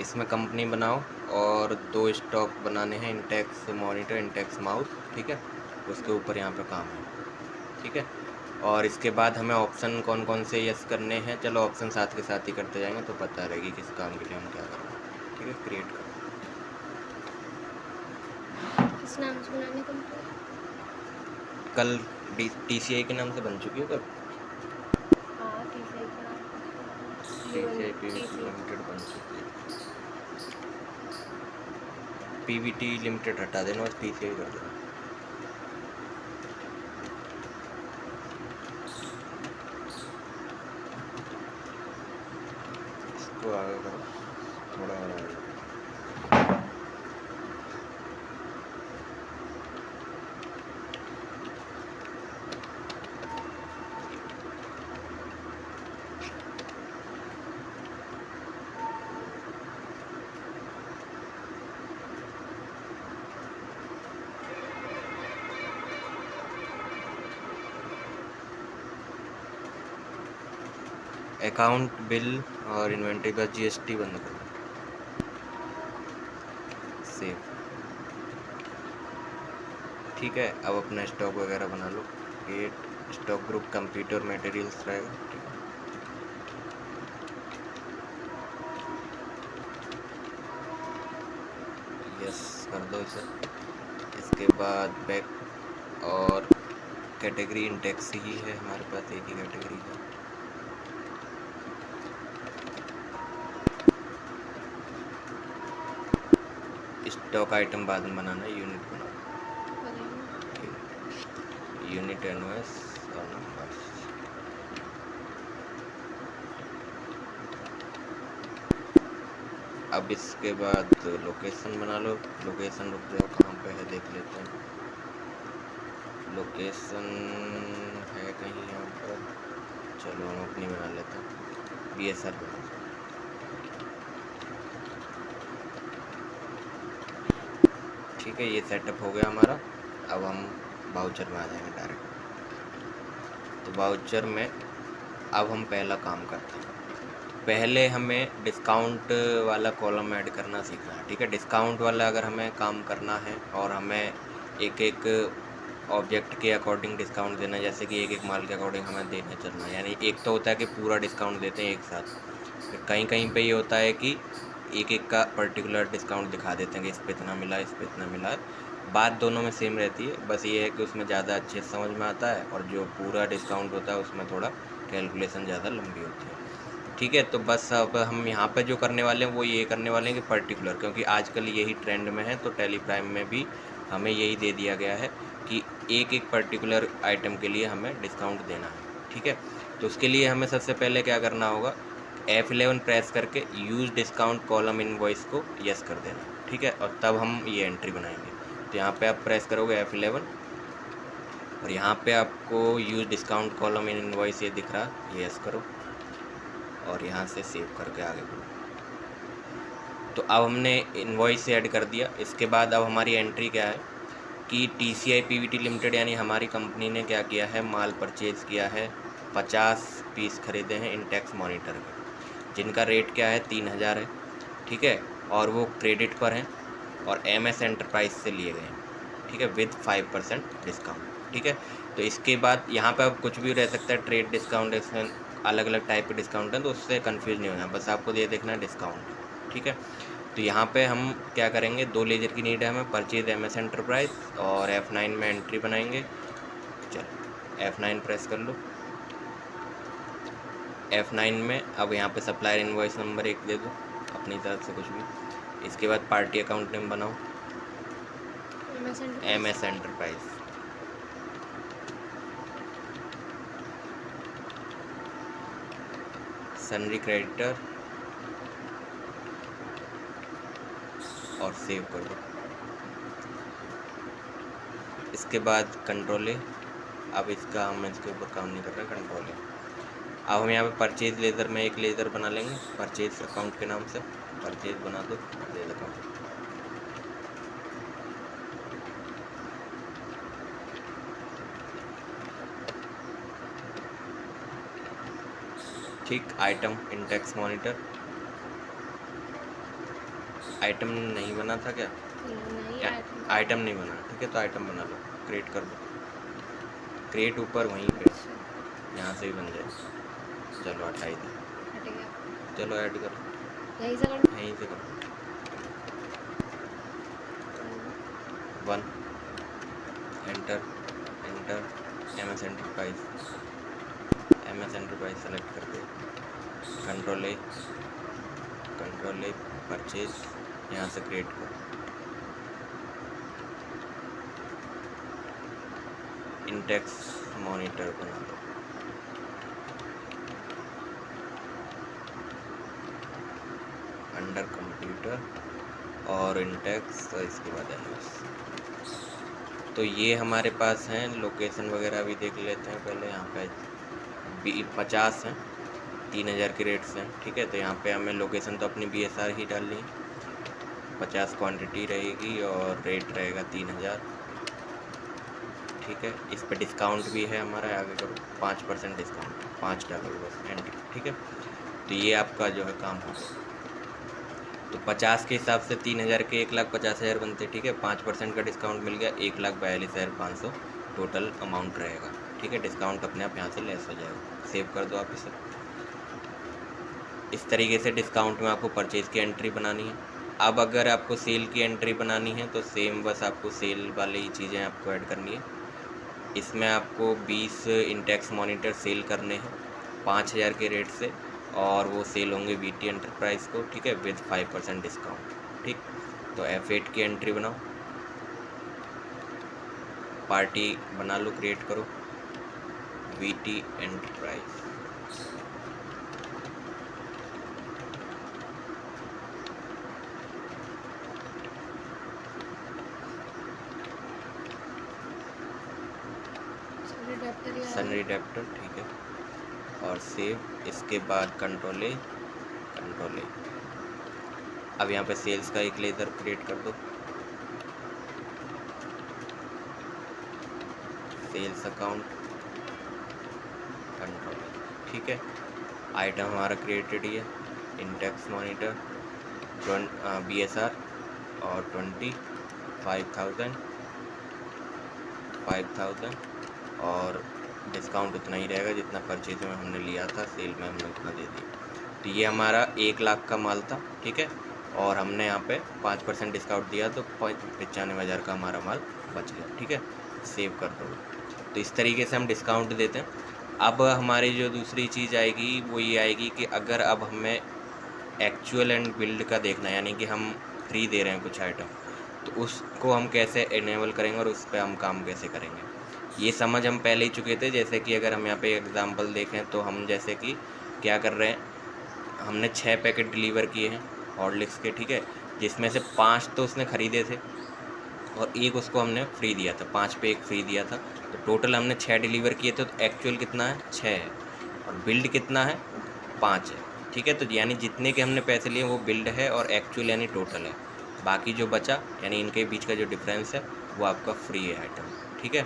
इसमें कंपनी बनाओ और 2 स्टॉक बनाने हैं, इंटेक्स मॉनिटर, इंटेक्स माउस, ठीक है। उसके ऊपर यहाँ पे काम है, ठीक है। और इसके बाद हमें ऑप्शन कौन कौन से यस करने हैं, चलो ऑप्शन साथ के साथ ही करते जाएंगे तो पता रहेगी किस काम के लिए हम क्या कर रहे हैं, ठीक है। क्रिएट करो। किस नाम से बनाने कंपनी? कल TCI के नाम से बन चुकी है कल। हाँ, TCI का नाम TCI PVT TCI। लिमिटेड बन चुकी है। PVT लिमिटेड हटा देना, बस TCI कर देना। इसको आगे करो, थोड़ा और आगे करो। अकाउंट, बिल और इन्वेंट्री, बस GST बंद करो। सेव, ठीक है। अब अपना स्टॉक वगैरह बना लो। Create stock group, computer materials रहेगा, ठीक है। यस कर दो इसे। इसके बाद बैक और कैटेगरी इंडेक्स ही है हमारे पास, एक ही कैटेगरी है। स्टॉक आइटम बाद में बनाना है, यूनिट बनाओ। यूनिट इनवॉइस और नंबर्स। अब इसके बाद लोकेशन बना लो। लोकेशन रुक जाओ, कहाँ पे है देख लेते हैं। लोकेशन है कहीं यहाँ पर, चलो हम अपनी बना लेते हैं, BSR बना। ठीक है, ये सेटअप हो गया हमारा। अब हम वाउचर में आ जाएंगे डायरेक्ट। तो वाउचर में अब हम पहला काम करते हैं। पहले हमें डिस्काउंट वाला कॉलम ऐड करना सीखना है, ठीक है। डिस्काउंट वाला अगर हमें काम करना है और हमें एक एक ऑब्जेक्ट के अकॉर्डिंग डिस्काउंट देना है, जैसे कि एक एक माल के अकॉर्डिंग हमें देने चलना है, यानी एक तो होता है कि पूरा डिस्काउंट देते हैं एक साथ, फिर कहीं कहीं पे ये होता है कि एक एक का पर्टिकुलर डिस्काउंट दिखा देते हैं कि इस पे इतना मिला, इस पे इतना मिला। बात दोनों में सेम रहती है, बस ये है कि उसमें ज़्यादा अच्छे से समझ में आता है, और जो पूरा डिस्काउंट होता है उसमें थोड़ा कैलकुलेशन ज़्यादा लंबी होती है, ठीक है। तो बस अब हम यहाँ पे जो करने वाले हैं वो ये करने वाले हैं कि पर्टिकुलर, क्योंकि आजकल यही ट्रेंड में है, तो टेली प्राइम में भी हमें यही दे दिया गया है कि एक एक पर्टिकुलर आइटम के लिए हमें डिस्काउंट देना है, ठीक है। तो उसके लिए हमें सबसे पहले क्या करना होगा, F11 प्रेस करके यूज डिस्काउंट कॉलम इनवॉइस को यस कर देना, ठीक है। और तब हम ये एंट्री बनाएंगे। तो यहाँ पे आप प्रेस करोगे F11 और यहाँ पे आपको use discount column in invoice ये दिख रहा है, ये यस करो और यहाँ से सेव करके आगे बढ़ो। तो अब हमने इनवॉइस ऐड कर दिया। इसके बाद अब हमारी एंट्री क्या है कि TCI PVT लिमिटेड यानी हमारी कंपनी ने क्या किया है, माल परचेज किया है, 50 पीस खरीदे हैं इंटेक्स मॉनिटर के, जिनका रेट क्या है 3000 है, ठीक है। और वो क्रेडिट पर हैं और MS एंटरप्राइज से लिए गए हैं, ठीक है, विद 5% डिस्काउंट, ठीक है। तो इसके बाद यहाँ पे अब कुछ भी रह सकता है, ट्रेड डिस्काउंट, इसमें अलग अलग टाइप के डिस्काउंट हैं, तो उससे कन्फ्यूज नहीं होना, बस आपको ये देखना है डिस्काउंट, ठीक है। तो यहाँ पे हम क्या करेंगे, 2 लेजर की नीड है हमें, परचेज MS एंटरप्राइज, और F9 में एंट्री बनाएंगे। चलो F9 प्रेस कर लो। F9 में अब यहाँ पे सप्लायर इनवॉइस नंबर 1 दे दो अपनी तरफ से कुछ भी। इसके बाद पार्टी अकाउंट नेम बनाओ, MS एंटरप्राइज। सनरी क्रेडिटर और सेव कर दो। इसके बाद कंट्रोल ए। अब इसका हम इसके ऊपर काम नहीं कर रहे, कंट्रोल ए। अब हम यहाँ पे परचेज लेज़र में एक लेज़र बना लेंगे, परचेज अकाउंट के नाम से परचेज बना दो, परचेज अकाउंट। ठीक, आइटम इंडेक्स मॉनिटर, आइटम नहीं बना था क्या? नहीं आइटम आइटम नहीं बना, ठीक है, तो आइटम बना लो, क्रिएट कर दो, क्रिएट ऊपर वहीं पे यहाँ से ही बन जाए। चलो हटाई दे, हट गया। चलो ऐड करो, यहीं से करना। यहीं से करो। 1 enter, enter, MS enterprise, MS enterprise select कर दे, कंट्रोल ए परचेज, यहाँ से क्रिएट करो, इंटेक्स मॉनिटर बना दो, अंडर कंप्यूटर और इंटेक्स, तो इसके बाद एनएस। तो ये हमारे पास हैं, लोकेशन वगैरह भी देख लेते हैं पहले। यहाँ पे 50 हैं, 3000 के रेट्स हैं, ठीक है। तो यहाँ पे हमें लोकेशन तो अपनी BSR ही डालनी है, 50 क्वांटिटी रहेगी और रेट रहेगा 3000, ठीक है। इस पर डिस्काउंट भी है हमारा, आगे करो 5% डिस्काउंट, 5 डालो बस, एंटर, ठीक है। तो ये आपका जो है काम होगा। तो 50 के हिसाब से 3000 के 1,50,000 बनते, ठीक है। 5% का डिस्काउंट मिल गया, 1,42,500 टोटल अमाउंट रहेगा, ठीक है। डिस्काउंट अपने आप यहाँ से लेस हो जाएगा, सेव कर दो आप इसे। इस तरीके से डिस्काउंट में आपको परचेज़ की एंट्री बनानी है। अब अगर आपको सेल की एंट्री बनानी है तो सेम बस आपको सेल वाली ही चीज़ें आपको ऐड करनी है। इसमें आपको 20 इंटेक्स मॉनिटर सेल करने हैं 5000 के रेट से, और वो सेल होंगे VT एंटरप्राइज़ को, ठीक है, विद 5% डिस्काउंट, ठीक। तो F8 की एंट्री बनाओ, पार्टी बना लो, क्रिएट करो, VT एंटरप्राइज, सनरी एडेप्टर, ठीक है, और सेव। इसके बाद कंट्रोल ए, अब यहाँ पे सेल्स का एक लेज़र क्रिएट कर दो, सेल्स अकाउंट, कंट्रोल, ठीक है। आइटम हमारा क्रिएटेड ही है, इंटेक्स मॉनिटर, BSR और 25,000, और डिस्काउंट उतना ही रहेगा जितना परचेज में हमने लिया था, सेल में हमने उतना दे दिया। तो ये हमारा 1 लाख का माल था, ठीक है, और हमने यहाँ पे 5% डिस्काउंट दिया तो 95,000 का हमारा माल बच गया, ठीक है। सेव कर दो। तो इस तरीके से हम डिस्काउंट देते हैं। अब हमारी जो दूसरी चीज़ आएगी वो ये आएगी कि अगर अब हमें एक्चुअल एंड बिल्ड का देखना है, यानी कि हम फ्री दे रहे हैं कुछ आइटम, तो उसको हम कैसे इनेबल करेंगे और उस पर हम काम कैसे करेंगे, ये समझ हम पहले ही चुके थे। जैसे कि अगर हम यहाँ पे एग्जांपल देखें तो हम जैसे कि क्या कर रहे हैं, हमने 6 पैकेट डिलीवर किए हैं हॉर्लिक्स के, ठीक है, जिसमें से 5 तो उसने ख़रीदे थे और एक उसको हमने फ्री दिया था, 5 पे 1 फ्री दिया था। तो टोटल हमने 6 डिलीवर किए थे, तो एक्चुअल कितना है, 6 है, और बिल्ड कितना है, 5 है, ठीक है। तो यानी जितने के हमने पैसे लिए वो बिल्ड है और एक्चुअल यानी टोटल है। बाकी जो बचा यानी इनके बीच का जो डिफरेंस है वो आपका फ्री है आइटम, ठीक है।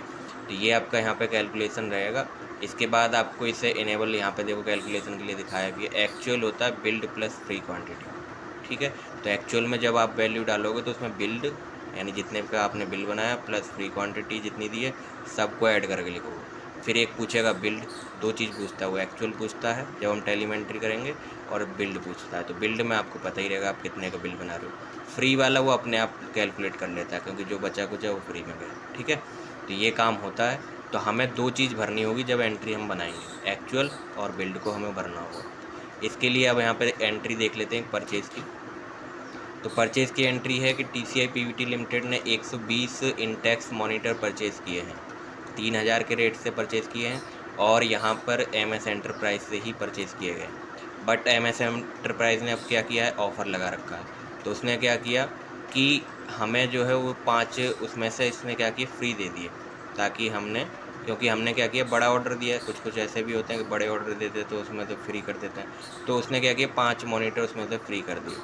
तो ये आपका यहाँ पे कैलकुलेशन रहेगा। इसके बाद आपको इसे इनेबल, यहाँ पे देखो कैलकुलेशन के लिए दिखाया भी है, एक्चुअल होता है बिल्ड प्लस फ्री क्वांटिटी, ठीक है। तो एक्चुअल में जब आप वैल्यू डालोगे तो उसमें बिल्ड यानी जितने का आपने बिल बनाया प्लस फ्री क्वांटिटी जितनी दी है सबको ऐड करके लिखोगे। फिर एक पूछेगा बिल्ड, 2 चीज़ पूछता है, वो एक्चुअल पूछता है जब हम टैली में एंट्री करेंगे, और बिल्ड पूछता है। तो बिल्ड में आपको पता ही रहेगा आप कितने का बिल बना रहे हो। फ्री वाला वो अपने आप कैलकुलेट कर लेता है क्योंकि जो बचा कुछ है वो फ्री में गया, ठीक है। तो ये काम होता है। तो हमें 2 चीज़ भरनी होगी जब एंट्री हम बनाएंगे, एक्चुअल और बिल्ड को हमें भरना होगा। इसके लिए अब यहाँ पर एंट्री देख लेते हैं परचेज़ की। तो परचेज़ की एंट्री है कि TCI PVT लिमिटेड ने 120 इंटेक्स मॉनिटर परचेज़ किए हैं, 3000 के रेट से परचेज़ किए हैं, और यहाँ पर MS एंटरप्राइज से ही परचेज़ किए गए। बट MS एंटरप्राइज ने अब क्या किया है, ऑफ़र लगा रखा है। तो उसने क्या किया कि हमें जो है वो 5 उसमें से इसने क्या किया, फ्री दे दिए, ताकि हमने, क्योंकि हमने क्या किया, बड़ा ऑर्डर दिया है। कुछ ऐसे भी होते हैं कि बड़े ऑर्डर देते तो उसमें तो फ्री कर देते हैं। तो उसने क्या किया, 5 मॉनिटर उसमें से फ्री कर दिए।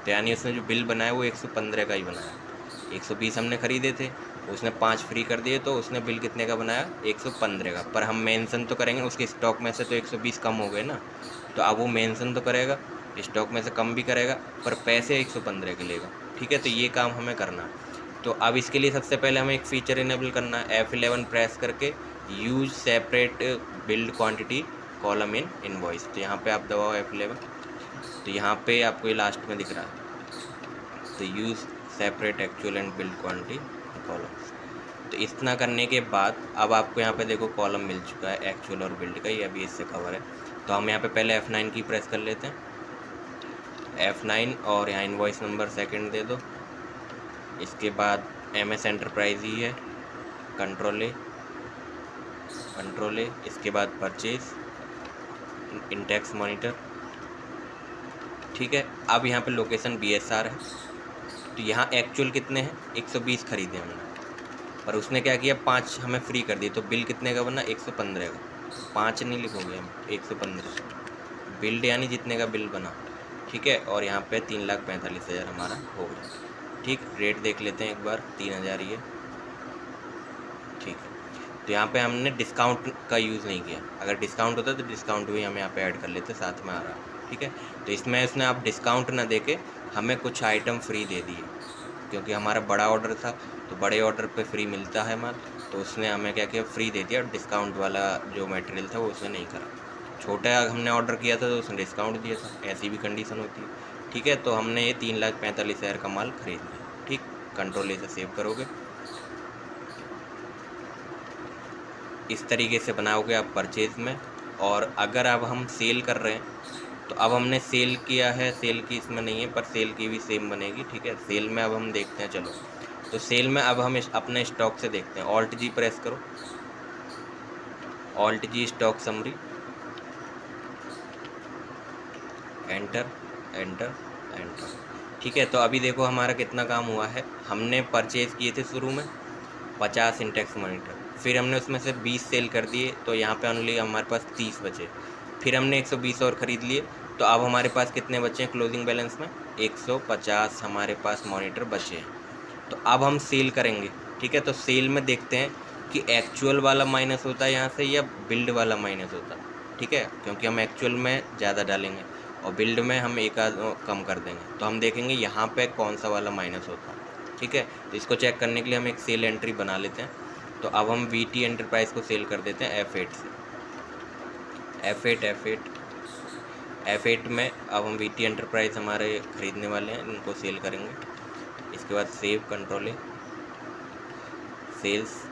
तो यानी उसने जो बिल बनाया वो 115 का ही बनाया। 120 हमने ख़रीदे थे, उसने 5 फ्री कर दिए, तो उसने बिल कितने का बनाया, 115 का। पर हम मेंशन तो करेंगे, उसके स्टॉक में से तो 120 कम हो गए ना, तो अब वो मेंशन तो करेगा, स्टॉक में से कम भी करेगा, पर पैसे 115 के लेगा। ठीक है, तो ये काम हमें करना है। तो अब इसके लिए सबसे पहले हमें एक फ़ीचर इनेबल करना है, F11 प्रेस करके use separate build quantity column in invoice. तो यहाँ पे आप दबाओ F11, तो यहाँ पे आपको ये लास्ट में दिख रहा है, तो use separate actual and build quantity columns. तो इतना करने के बाद अब आपको यहाँ पे देखो कॉलम मिल चुका है एक्चुअल और बिल्ड का, ये अभी इससे कवर है। तो हम यहाँ पे पहले F9 की प्रेस कर लेते हैं, F9, और यहाँ इनवॉइस नंबर सेकंड दे दो। इसके बाद MS एंटरप्राइज ही है, कंट्रोल ए, इसके बाद परचेज इंटेक्स मॉनिटर। ठीक है, अब यहाँ पे लोकेशन BSR है। तो यहाँ एक्चुअल कितने हैं, 120 खरीदे हमने, पर उसने क्या किया 5 हमें फ्री कर दी, तो बिल कितने का बना 115 का। 5 नहीं लिखोगे हम, 115 बिल्ड यानी जितने का बिल बना। ठीक है, और यहाँ पे 3,45,000 हमारा हो गया। ठीक, रेट देख लेते हैं एक बार, 3,000 ही है। ठीक है, तो यहाँ पे हमने डिस्काउंट का यूज़ नहीं किया, अगर डिस्काउंट होता तो डिस्काउंट भी हम यहाँ पे ऐड कर लेते, साथ में आ रहा है। ठीक है, तो इसमें उसने आप डिस्काउंट ना देके हमें कुछ आइटम फ्री दे दिए, क्योंकि हमारा बड़ा ऑर्डर था, तो बड़े ऑर्डर पे फ्री मिलता है माल, तो उसने हमें क्या किया फ्री दे दिया, और डिस्काउंट वाला जो मटेरियल था वो उसने नहीं करा। छोटा हमने ऑर्डर किया था तो उसने डिस्काउंट दिया था, ऐसी भी कंडीशन होती है। ठीक है, तो हमने ये 3,45,000 का माल खरीद लिया। ठीक, कंट्रोल ए से सेव करोगे, इस तरीके से बनाओगे आप परचेज़ में। और अगर अब हम सेल कर रहे हैं, तो अब हमने सेल किया है, सेल की इसमें नहीं है, पर सेल की भी सेम बनेगी। ठीक है, सेल में अब हम देखते हैं, चलो तो सेल में अब हम अपने स्टॉक से देखते हैं। Alt G प्रेस करो, Alt G stock summary, enter enter enter. ठीक है, तो अभी देखो हमारा कितना काम हुआ है। हमने परचेज़ किए थे शुरू में 50 इंटेक्स मॉनिटर, फिर हमने उसमें से 20 सेल कर दिए, तो यहाँ पे ओनली हमारे पास 30 बचे। फिर हमने 120 और ख़रीद लिए, तो अब हमारे पास कितने बचे हैं क्लोजिंग बैलेंस में, 150 हमारे पास मॉनिटर बचे हैं। तो अब हम सेल करेंगे। ठीक है, तो सेल में देखते हैं कि एक्चुअल वाला माइनस होता है यहाँ से या बिल्ड वाला माइनस होता है। ठीक है, क्योंकि हम एक्चुअल में ज़्यादा डालेंगे और बिल्ड में हम एक आध कम कर देंगे, तो हम देखेंगे यहाँ पे कौन सा वाला माइनस होता है। ठीक है, तो इसको चेक करने के लिए हम एक सेल एंट्री बना लेते हैं। तो अब हम VT एंटरप्राइज को सेल कर देते हैं F8 से, F8 में अब हम VT एंटरप्राइज हमारे ख़रीदने वाले हैं, इनको सेल करेंगे। इसके बाद save, control A, sales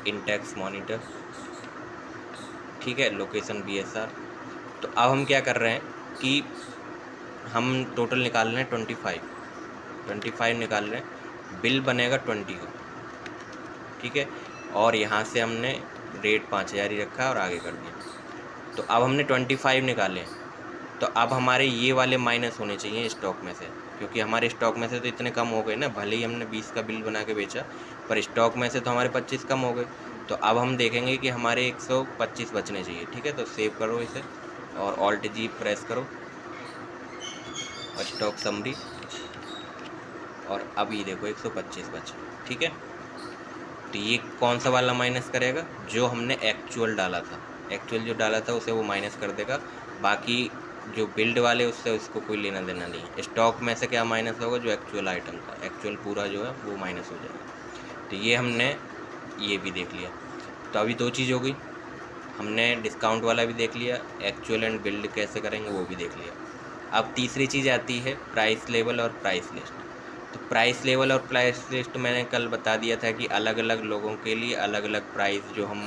Intex monitor. ठीक है, लोकेशन BSR। तो अब हम क्या कर रहे हैं कि हम टोटल निकाल रहे हैं 25 निकाल रहे हैं, बिल बनेगा 20 का। ठीक है, और यहाँ से हमने रेट 5,000 ही रखा है और आगे कर दिया। तो अब हमने 25 निकाले, तो अब हमारे ये वाले माइनस होने चाहिए स्टॉक में से, क्योंकि हमारे स्टॉक में से तो इतने कम हो गए ना, भले ही हमने 20 का बिल बना के बेचा, पर स्टॉक में से तो हमारे 25 कम हो गए। तो अब हम देखेंगे कि हमारे 125 बचने चाहिए। ठीक है, तो सेव करो इसे और Alt G प्रेस करो और स्टॉक समरी, और अभी देखो 125 बचे। ठीक है, तो ये कौन सा वाला माइनस करेगा, जो हमने एक्चुअल डाला था, एक्चुअल जो डाला था उसे वो माइनस कर देगा, बाकी जो बिल्ड वाले उससे उसको कोई लेना देना नहीं है। स्टॉक में से क्या माइनस होगा, जो एक्चुअल आइटम था, एक्चुअल पूरा जो है वो माइनस हो जाएगा। तो ये हमने ये भी देख लिया। तो अभी 2 चीज़ हो गई, हमने डिस्काउंट वाला भी देख लिया, एक्चुअल एंड बिल्ड कैसे करेंगे वो भी देख लिया। अब तीसरी चीज़ आती है प्राइस लेवल और प्राइस लिस्ट। तो प्राइस लेवल और प्राइस लिस्ट मैंने कल बता दिया था कि अलग अलग लोगों के लिए अलग अलग प्राइस जो हम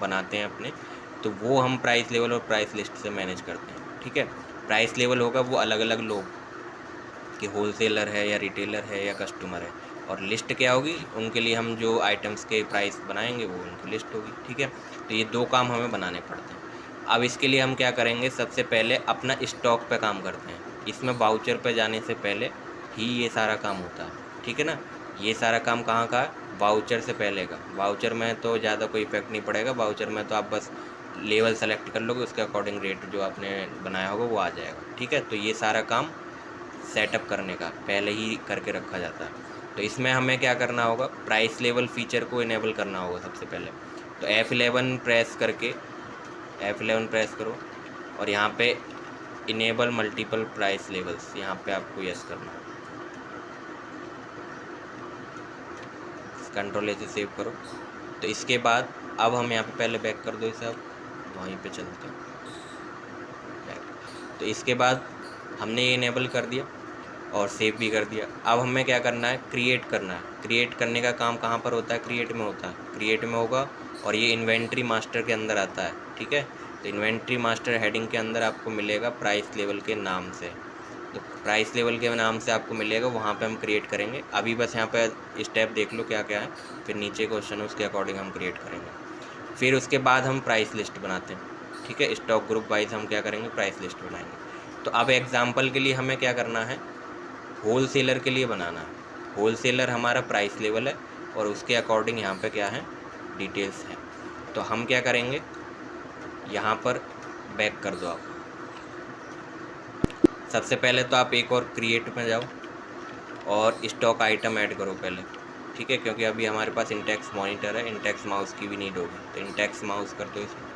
बनाते हैं अपने, तो वो हम प्राइस लेवल और प्राइस लिस्ट से मैनेज करते हैं। ठीक है, प्राइस लेवल होगा वो अलग अलग लोग कि होलसेलर है या रिटेलर है या कस्टमर है, और लिस्ट क्या होगी, उनके लिए हम जो आइटम्स के प्राइस बनाएंगे वो उनकी लिस्ट होगी। ठीक है, तो ये 2 काम हमें बनाने पड़ते हैं। अब इसके लिए हम क्या करेंगे, सबसे पहले अपना स्टॉक पे काम करते हैं। इसमें वाउचर पे जाने से पहले ही ये सारा काम होता है। ठीक है ना, ये सारा काम कहाँ का है, वाउचर से पहले का। वाउचर में तो ज़्यादा कोई इफेक्ट नहीं पड़ेगा, वाउचर में तो आप बस लेवल सेलेक्ट कर लोगे, उसके अकॉर्डिंग रेट जो आपने बनाया होगा वो आ जाएगा। ठीक है, तो ये सारा काम सेटअप करने का पहले ही करके रखा जाता है। तो इसमें हमें क्या करना होगा, प्राइस लेवल फीचर को इनेबल करना होगा सबसे पहले। तो F11 प्रेस करके, F11 प्रेस करो और यहाँ पे इनेबल मल्टीपल प्राइस लेवल्स, यहाँ पे आपको यस करना है। कंट्रोल ए से सेव करो। तो इसके बाद अब हम यहाँ पे पहले बैक कर दो इसे, अब वहीं पे चलते हैं बैक। तो इसके बाद हमने ये इनेबल कर दिया और सेव भी कर दिया। अब हमें क्या करना है, क्रिएट करना है। क्रिएट करने का काम कहाँ पर होता है, क्रिएट में होता है। क्रिएट में होगा और ये इन्वेंट्री मास्टर के अंदर आता है, ठीक है। तो इन्वेंट्री मास्टर हेडिंग के अंदर आपको मिलेगा प्राइस लेवल के नाम से। तो प्राइस लेवल के नाम से आपको मिलेगा, वहाँ पे हम क्रिएट करेंगे। अभी बस यहाँ पे स्टेप देख लो क्या क्या है, फिर नीचे क्वेश्चन है उसके अकॉर्डिंग हम क्रिएट करेंगे। फिर उसके बाद हम प्राइस लिस्ट बनाते हैं, ठीक है। स्टॉक ग्रुप वाइज हम क्या करेंगे, प्राइस लिस्ट बनाएंगे। तो अब एग्जाम्पल के लिए हमें क्या करना है, होल सेलर के लिए बनाना है। होल सेलर हमारा प्राइस लेवल है और उसके अकॉर्डिंग यहाँ पे क्या है, डिटेल्स है। तो हम क्या करेंगे, यहाँ पर बैक कर दो आप। सबसे पहले तो आप एक और क्रिएट में जाओ और स्टॉक आइटम ऐड करो पहले, ठीक है। क्योंकि अभी हमारे पास इंटेक्स मॉनिटर है, इंटेक्स माउस की भी नीड होगी। तो इंटेक्स माउस कर दो इसमें।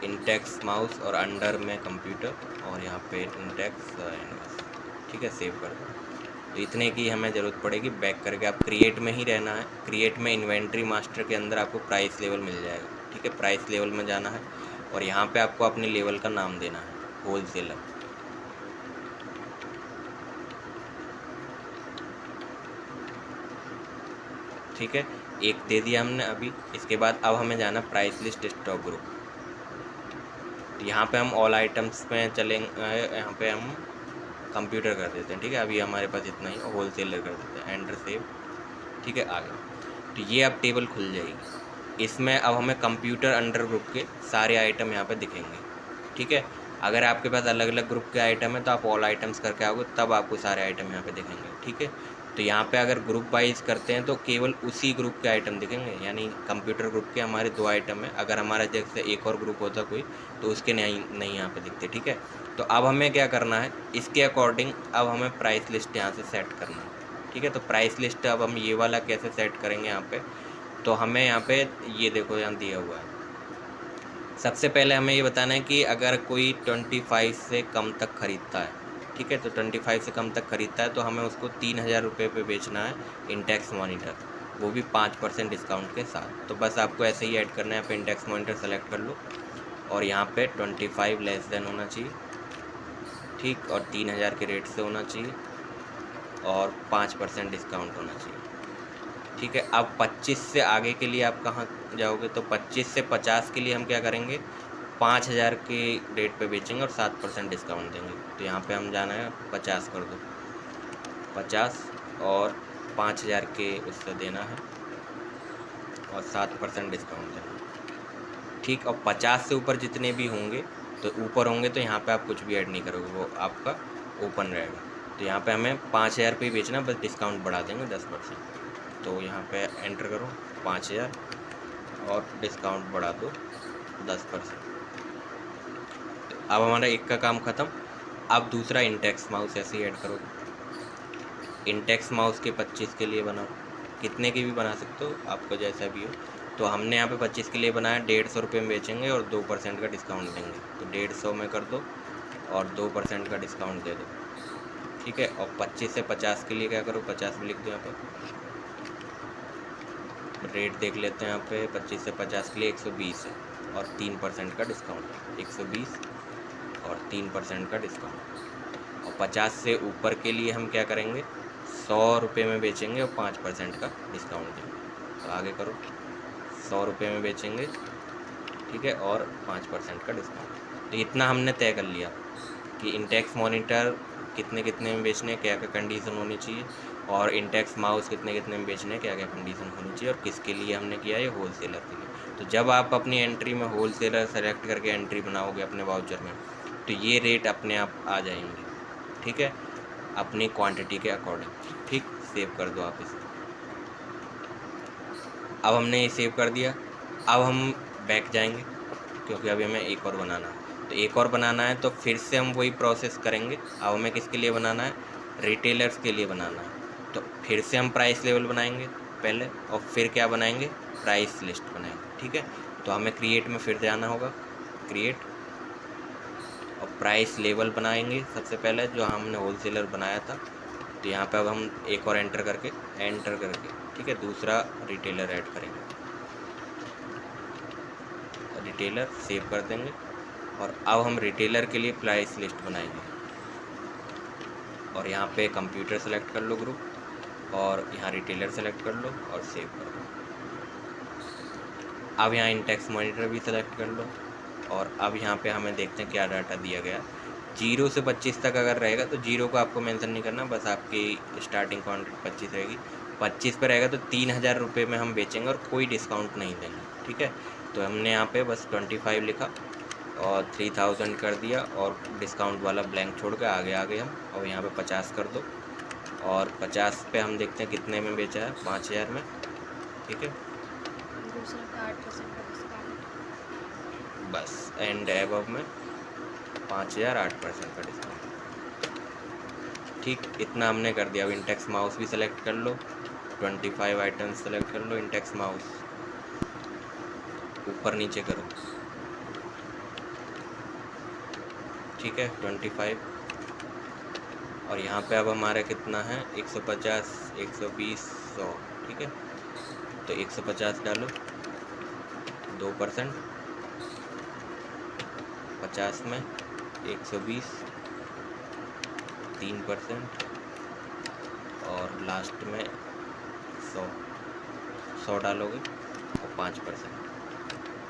इंटेक्स माउस और अंडर में कंप्यूटर और यहाँ पे इंटेक्स, ठीक है। सेव कर दो। तो इतने की हमें ज़रूरत पड़ेगी। बैक करके आप क्रिएट में ही रहना है। क्रिएट में इन्वेंट्री मास्टर के अंदर आपको प्राइस लेवल मिल जाएगा, ठीक है। प्राइस लेवल में जाना है और यहाँ पे आपको अपने लेवल का नाम देना है, होल सेलर। ठीक है, एक दे दिया हमने अभी। इसके बाद अब हमें जाना प्राइस लिस्ट स्टॉक ग्रुप। यहाँ पे हम ऑल आइटम्स में चलेंगे, यहाँ पे हम कंप्यूटर कर देते हैं, ठीक है। अभी हमारे पास इतना ही, होल सेलर कर देते हैं, एंटर सेव, ठीक है। आगे तो ये अब टेबल खुल जाएगी। इसमें अब हमें कंप्यूटर अंडर ग्रुप के सारे आइटम यहाँ पे दिखेंगे, ठीक है। अगर आपके पास अलग अलग ग्रुप के आइटम है तो आप ऑल आइटम्स करके आओगे, तब आपको सारे आइटम यहाँ पे दिखेंगे, ठीक है। तो यहाँ पे अगर ग्रुप वाइज करते हैं तो केवल उसी ग्रुप के आइटम दिखेंगे, यानी कंप्यूटर ग्रुप के हमारे 2 आइटम है। अगर हमारा जैसे एक और ग्रुप होता कोई, तो उसके नहीं यहाँ पे दिखते, ठीक है। तो अब हमें क्या करना है, इसके अकॉर्डिंग अब हमें प्राइस लिस्ट यहाँ से सेट करना है, ठीक है। तो प्राइस लिस्ट अब हम ये वाला कैसे सेट करेंगे यहाँ पे, तो हमें यहाँ पे ये देखो यहाँ दिया हुआ है। सबसे पहले हमें ये बताना है कि अगर कोई 25 से कम तक खरीदता है, ठीक है। तो 25 से कम तक खरीदता है तो हमें उसको 3000 रुपये पे बेचना है इंटेक्स मॉनिटर, वो भी 5% डिस्काउंट के साथ। तो बस आपको ऐसे ही ऐड करना है। यहाँ पे इंटेक्स मॉनिटर सेलेक्ट कर लो और यहाँ पे 25 लेस देन होना चाहिए, ठीक, और 3000 के रेट से होना चाहिए और 5% डिस्काउंट होना चाहिए, ठीक है। अब 25 से आगे के लिए आप कहाँ जाओगे, तो 25 से 50 के लिए हम क्या करेंगे, 5000 के रेट पे बेचेंगे और 7% डिस्काउंट देंगे। तो यहाँ पे हम जाना है 50 कर दो, 50 और 5000 के उससे देना है और 7% डिस्काउंट देना है, ठीक। और 50 से ऊपर जितने भी होंगे, तो ऊपर होंगे तो यहाँ पे आप कुछ भी ऐड नहीं करोगे, वो आपका ओपन रहेगा। तो यहाँ पे हमें 5000 पे ही बेचना, बस डिस्काउंट बढ़ा देंगे 10%। तो यहाँ पे एंटर करो 5000 और डिस्काउंट बढ़ा दो 10%। तो अब हमारा एक का काम ख़त्म। अब दूसरा इंटेक्स माउस ऐसे ही ऐड करो। इंटेक्स माउस के 25 के लिए बनाओ, कितने की भी बना सकते हो, आपको जैसा भी हो। तो हमने यहाँ पे 25 के लिए बनाया, 150 रुपये में बेचेंगे और 2% का डिस्काउंट देंगे। तो 150 में कर दो और 2% का डिस्काउंट दे दो, ठीक है। और 25 से 50 के लिए क्या करो, 50 में लिख दो। यहाँ पे रेट देख लेते हैं। यहाँ पे 25 से 50 के लिए 120 है और 3% का डिस्काउंट, 120 और 3% का डिस्काउंट। और 50 से ऊपर के लिए हम क्या करेंगे, 100 रुपये में बेचेंगे और 5% का डिस्काउंट देंगे। तो आगे करो, 100 रुपये में बेचेंगे, ठीक है, और 5% का डिस्काउंट। तो इतना हमने तय कर लिया कि इंटेक्स मॉनिटर कितने कितने में बेचने, क्या क्या कंडीशन होनी चाहिए, और इंटेक्स माउस कितने कितने में बेचने, क्या क्या कंडीशन होनी चाहिए, और किसके लिए हमने किया, ये होल सेलर के लिए। तो जब आप अपनी एंट्री में होल सेलर सेलेक्ट करके एंट्री बनाओगे अपने वाउचर में, तो ये रेट अपने आप आ जाएंगे, ठीक है, अपनी क्वांटिटी के अकॉर्डिंग, ठीक। सेव कर दो आप इसे। अब हमने ये सेव कर दिया। अब हम बैक जाएंगे क्योंकि अभी हमें एक और बनाना है। तो एक और बनाना है तो फिर से हम वही प्रोसेस करेंगे। अब हमें किसके लिए बनाना है, रिटेलर्स के लिए बनाना है। तो फिर से हम प्राइस लेवल बनाएंगे पहले और फिर क्या बनाएंगे, प्राइस लिस्ट बनाएंगे, ठीक है। तो हमें क्रिएट में फिर जाना होगा, क्रिएट, और प्राइस लेवल बनाएंगे सबसे पहले, जो हमने होलसेलर बनाया था। तो यहाँ पे अब हम एक और एंटर करके ठीक है, दूसरा रिटेलर ऐड करेंगे, रिटेलर सेव कर देंगे। और अब हम रिटेलर के लिए प्राइस लिस्ट बनाएंगे, और यहाँ पे कंप्यूटर सेलेक्ट कर लो ग्रुप, और यहाँ रिटेलर सेलेक्ट कर लो और सेव कर दो। अब यहाँ इंटेक्स मॉनिटर भी सेलेक्ट कर लो, और अब यहाँ पे हमें देखते हैं क्या डाटा दिया गया। 0 से 25 तक अगर रहेगा तो 0 को आपको मेंशन नहीं करना, बस आपकी स्टार्टिंग क्वांटिटी 25 रहेगी। 25 पे रहेगा तो 3000 रुपये में हम बेचेंगे और कोई डिस्काउंट नहीं देंगे, ठीक है। तो हमने यहाँ पे बस 25 लिखा और 3000 कर दिया, और डिस्काउंट वाला ब्लैंक छोड़ के आगे हम, और यहाँ पे 50 कर दो, और 50 पे हम देखते हैं कितने में बेचा है, 5000 में, ठीक है। दूसरा का 8% का डिस्काउंट। बस एंड एबव में 5000 8% का डिस्काउंट, ठीक, इतना हमने कर दिया। अब इंटेक्स माउस भी सेलेक्ट कर लो, 25 आइटम्स सेलेक्ट कर लो, इंटेक्स माउस ऊपर नीचे करो, ठीक है, 25। और यहाँ पे अब हमारा कितना है, 150, 120, 100, ठीक है। तो 150 डालो, 2%, 50 में 120, 3%, और लास्ट में 100 डालोगे और 5%,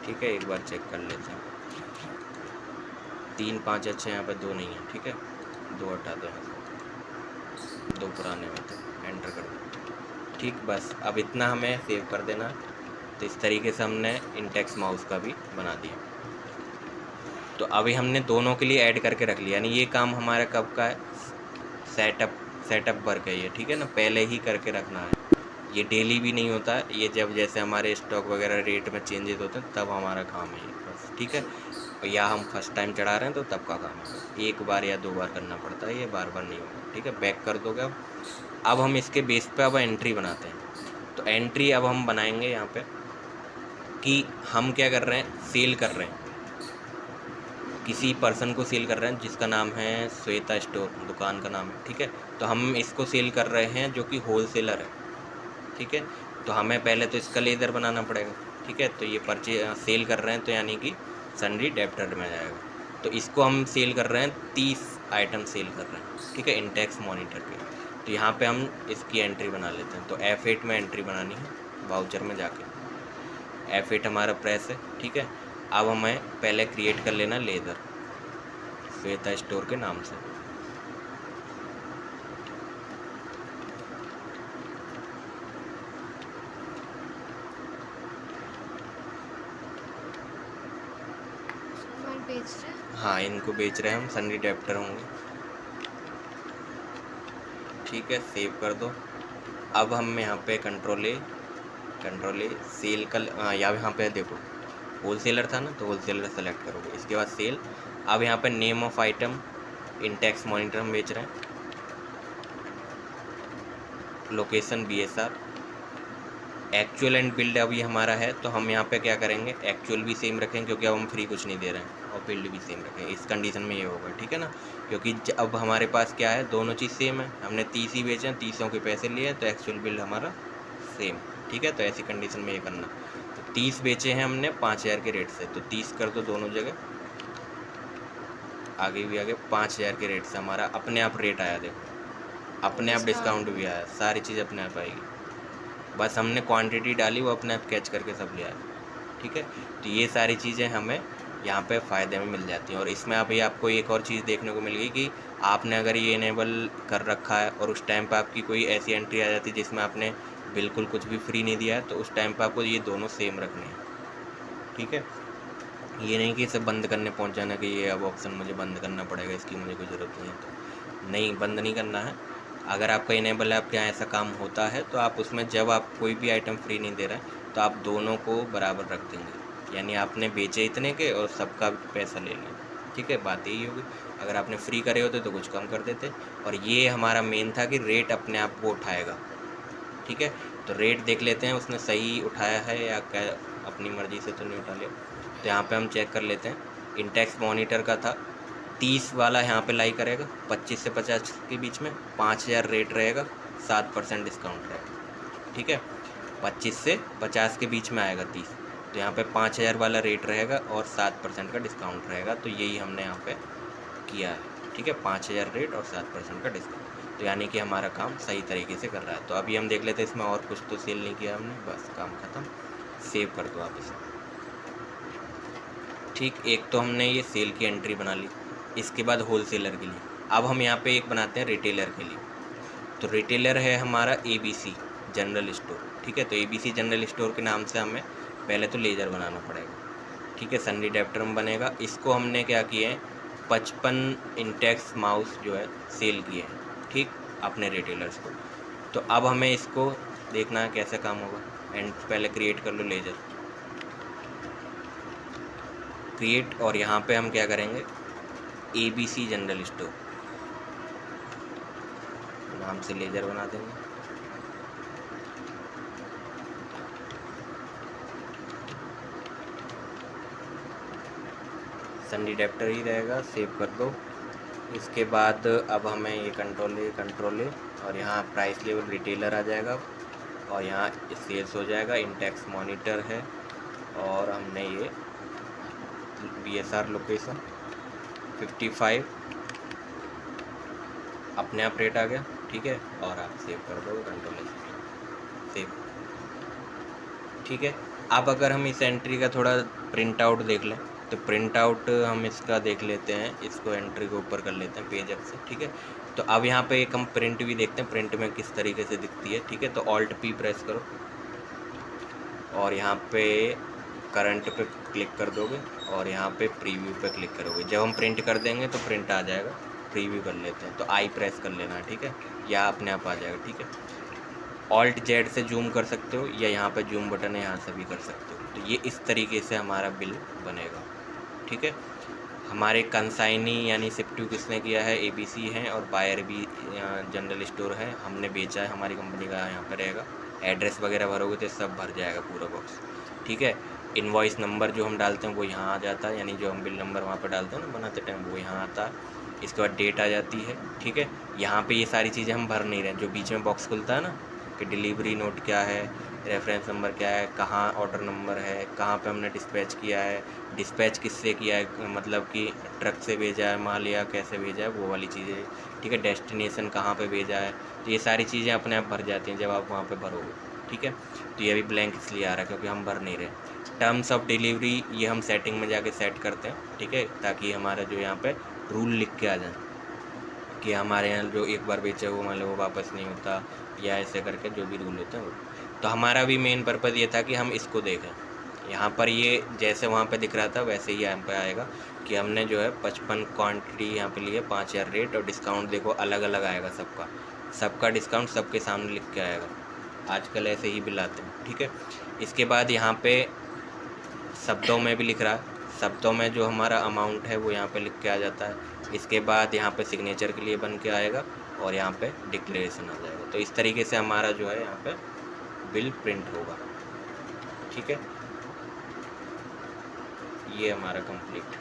ठीक है। एक बार चेक कर लेते हैं, 3 5 अच्छे, यहाँ पे 2 नहीं है, ठीक है, 2 हटा दो यहाँ से, 2 पुराने में थे, एंटर कर दो, ठीक। बस अब इतना हमें सेव कर देना। तो इस तरीके से हमने इंटेक्स माउस का भी बना दिया। तो अभी हमने दोनों के लिए ऐड करके रख लिया, यानी ये काम हमारा कब का है, सेटअप वर्क है ये, ठीक है ना, पहले ही करके रखना है। ये डेली भी नहीं होता है, ये जब जैसे हमारे स्टॉक वगैरह रेट में चेंजेस होते हैं तब हमारा काम है ये, बस, ठीक है। या हम फर्स्ट टाइम चढ़ा रहे हैं तो तब का काम है, एक बार या 2 बार करना पड़ता है, ये बार बार नहीं होगा, ठीक है। बैक कर दोगे। अब हम इसके बेस पे अब एंट्री बनाते हैं। तो एंट्री अब हम बनाएंगे यहाँ पे कि हम क्या कर रहे हैं, सेल कर रहे हैं, किसी पर्सन को सेल कर रहे हैं जिसका नाम है श्वेता स्टोर, दुकान का नाम है, ठीक है। तो हम इसको सेल कर रहे हैं जो कि होलसेलर है, ठीक है। तो हमें पहले तो इसका लेज़र बनाना पड़ेगा, ठीक है। तो ये सेल कर रहे हैं, तो यानी कि सन्ड्री डेब्टर में जाएगा। तो इसको हम सेल कर रहे हैं, 30 आइटम सेल कर रहे हैं, ठीक है, इंटेक्स मॉनिटर के। तो यहाँ पे हम इसकी एंट्री बना लेते हैं। तो F8 में एंट्री बनानी है, वाउचर में जाके F8 हमारा प्रेस है, ठीक है। अब हमें पहले क्रिएट कर लेना लेज़र, श्वेता स्टोर के नाम से। सामान बेच रहे हैं। हाँ, इनको बेच रहे हैं हम, सन्ड्री डेब्टर होंगे, ठीक है। सेव कर दो। अब हम यहाँ पे कंट्रोल ए सेल का, या यहाँ पे देखो होलसेलर था ना, तो होलसेलर सेलेक्ट करोगे, इसके बाद सेल। अब यहाँ पे name of item Intex monitor हम बेच रहे हैं, location BSR, actual and build अब ये हमारा है। तो हम यहाँ पे क्या करेंगे, एक्चुअल भी सेम रखेंगे क्योंकि अब हम फ्री कुछ नहीं दे रहे हैं, और बिल्ड भी सेम रखेंगे, इस कंडीशन में ये होगा, ठीक है ना। क्योंकि अब हमारे पास क्या है, दोनों चीज़ सेम है, हमने 30 ही बेचे हैं, 30 के पैसे लिए हैं, तो एक्चुअल बिल्ड हमारा सेम, ठीक है। तो ऐसी कंडीशन में ये करना। तो 30 बेचे हैं हमने 5000 के रेट से, तो 30 कर दो दोनों जगह, आगे भी आगे 5000 के रेट से हमारा अपने आप रेट आया, देखो अपने आप डिस्काउंट भी आया, सारी चीज़ अपने आप आएगी। बस हमने क्वांटिटी डाली, वो अपने आप कैच करके सब ले आया, ठीक है। तो ये सारी चीज़ें हमें यहाँ पे फ़ायदे में मिल जाती हैं। और इसमें अभी आपको एक और चीज़ देखने को मिलेगी कि आपने अगर ये इनेबल कर रखा है और उस टाइम पे आपकी कोई ऐसी एंट्री आ जाती है जिसमें आपने बिल्कुल कुछ भी फ्री नहीं दिया है, तो उस टाइम पे आपको ये दोनों सेम रखने हैं, ठीक है। ये नहीं कि इसे बंद करने पहुँच जाना कि ये अब ऑप्शन मुझे बंद करना पड़ेगा, इसकी मुझे कोई ज़रूरत नहीं है, तो नहीं, बंद नहीं करना है। अगर आपका इनेबल है, आपके यहाँ ऐसा काम होता है, तो आप उसमें जब आप कोई भी आइटम फ्री नहीं दे रहे हैं तो आप दोनों को बराबर रख देंगे, यानी आपने बेचे इतने के और सबका पैसा ले लें, ठीक है। बात यही होगी। अगर आपने फ्री करे होते तो कुछ कम कर देते। और ये हमारा मेन था कि रेट अपने आप वो उठाएगा, ठीक है। तो रेट देख लेते हैं उसने सही उठाया है या क्या, अपनी मर्ज़ी से तो नहीं उठा लिया। तो यहाँ पे हम चेक कर लेते हैं, इंटेक्स मॉनिटर का था 30 वाला यहाँ पे लाई करेगा, 25 से 50 के बीच में 5000 रेट रहेगा, 7% डिस्काउंट रहेगा। ठीक है, 25 से 50 के बीच में आएगा 30, तो यहाँ पे 5000 वाला रेट रहेगा और 7% का डिस्काउंट रहेगा। तो यही हमने यहाँ पे किया है। ठीक है, 5000 रेट और 7% का डिस्काउंट, तो यानी कि हमारा काम सही तरीके से कर रहा है। तो अभी हम देख लेते हैं इसमें और कुछ तो सेल नहीं किया हमने, बस काम ख़त्म। सेव कर दो आप इसे। ठीक, एक तो हमने ये सेल की एंट्री बना ली। इसके बाद होलसेलर के लिए अब हम यहाँ पे एक बनाते हैं रिटेलर के लिए। तो रिटेलर है हमारा ABC जनरल स्टोर। ठीक है, तो ABC जनरल स्टोर के नाम से हमें पहले तो लेजर बनाना पड़ेगा। ठीक है, सन्नी डेप्टरम बनेगा। इसको हमने क्या किए हैं, 55 इंटेक्स माउस जो है सेल किए हैं। ठीक, अपने रिटेलर्स को। तो अब हमें इसको देखना है कैसे काम होगा। एंड पहले क्रिएट कर लो लेजर, क्रिएट, और यहाँ पे हम क्या करेंगे, ABC जनरल स्टोर नाम से लेजर बना देंगे। सन्नी डेप्टर ही रहेगा, सेव कर दो। इसके बाद अब हमें ये कंट्रोल ए और यहाँ प्राइस लेवल रिटेलर आ जाएगा और यहाँ सेल्स हो जाएगा। इंटेक्स मॉनिटर है और हमने ये BSR लोकेशन 55 अपने आप रेट आ गया। ठीक है, और आप सेव कर दो, कंट्रोल सेव। ठीक है, अब अगर हम इस एंट्री का थोड़ा प्रिंट आउट देख लें, तो प्रिंट आउट हम इसका देख लेते हैं, इसको एंट्री को ऊपर कर लेते हैं पेज अप से। ठीक है, तो अब यहाँ पे एक हम प्रिंट भी देखते हैं, प्रिंट में किस तरीके से दिखती है। ठीक है, तो Alt P प्रेस करो और यहाँ पे करंट पे क्लिक कर दोगे और यहाँ पे प्रीव्यू पे क्लिक करोगे। जब हम प्रिंट कर देंगे तो प्रिंट आ जाएगा। प्रीव्यू कर लेते हैं, तो आई प्रेस कर लेना है। ठीक है, या अपने आप आ जाएगा। ठीक है, Alt Z से जूम कर सकते हो या यहाँ पे जूम बटन है, यहाँ से भी कर सकते हो। तो ये इस तरीके से हमारा बिल बनेगा। ठीक है, हमारे कंसाइनी यानी शिफ्ट किसने किया है, ABC है, और बायर भी जनरल स्टोर है, हमने बेचा है, हमारी कंपनी का यहाँ पे रहेगा। एड्रेस वगैरह भरोगे तो सब भर जाएगा पूरा बॉक्स। ठीक है, इनवॉइस नंबर जो हम डालते हैं वो यहाँ आ जाता है, यानी जो हम बिल नंबर वहाँ पे डालते हैं ना बनाते टाइम, वो यहाँ आता है। इसके बाद डेट आ जाती है। ठीक है, यहाँ पे ये सारी चीज़ें हम भर नहीं रहे, जो बीच में बॉक्स खुलता है ना कि डिलीवरी नोट क्या है, रेफरेंस नंबर क्या है, कहाँ ऑर्डर नंबर है, कहाँ पे हमने डिस्पैच किया है, डिस्पैच किससे किया है, मतलब कि ट्रक से भेजा है माल या कैसे भेजा है, वो वाली चीज़ें। ठीक है, डेस्टिनेशन कहाँ पे भेजा है, तो ये सारी चीज़ें अपने आप भर जाती हैं जब आप वहाँ पे भरोगे। ठीक है, तो ये अभी ब्लैंक इसलिए आ रहा है क्योंकि हम भर नहीं रहे। टर्म्स ऑफ डिलीवरी ये हम सेटिंग में जाके सेट करते हैं। ठीक है, ताकि हमारा जो यहाँ पे रूल लिख के आ जाए कि हमारे यहाँ जो एक बार बेचा वो मान लो वो वापस नहीं होता, या ऐसे करके जो भी रूल होते हैं वो। तो हमारा भी मेन पर्पज़ ये था कि हम इसको देखें। यहाँ पर ये जैसे वहाँ पे दिख रहा था वैसे ही यहाँ पे आएगा कि हमने जो है 55 क्वांटिटी यहाँ पे लिए, 5000 रेट, और डिस्काउंट देखो अलग अलग आएगा सबका डिस्काउंट सबके सामने लिख के आएगा। आजकल ऐसे ही बिल आते हैं। ठीक है, इसके बाद यहाँ पे शब्दों में भी लिख रहा है, शब्दों में जो हमारा अमाउंट है वो यहाँ पे लिख के आ जाता है। इसके बाद यहाँ पे सिग्नेचर के लिए बन के आएगा और यहाँ पे डिक्लेरेशन आ जाएगा। तो इस तरीके से हमारा जो है यहाँ पे बिल प्रिंट होगा। ठीक है, ये हमारा कंप्लीट।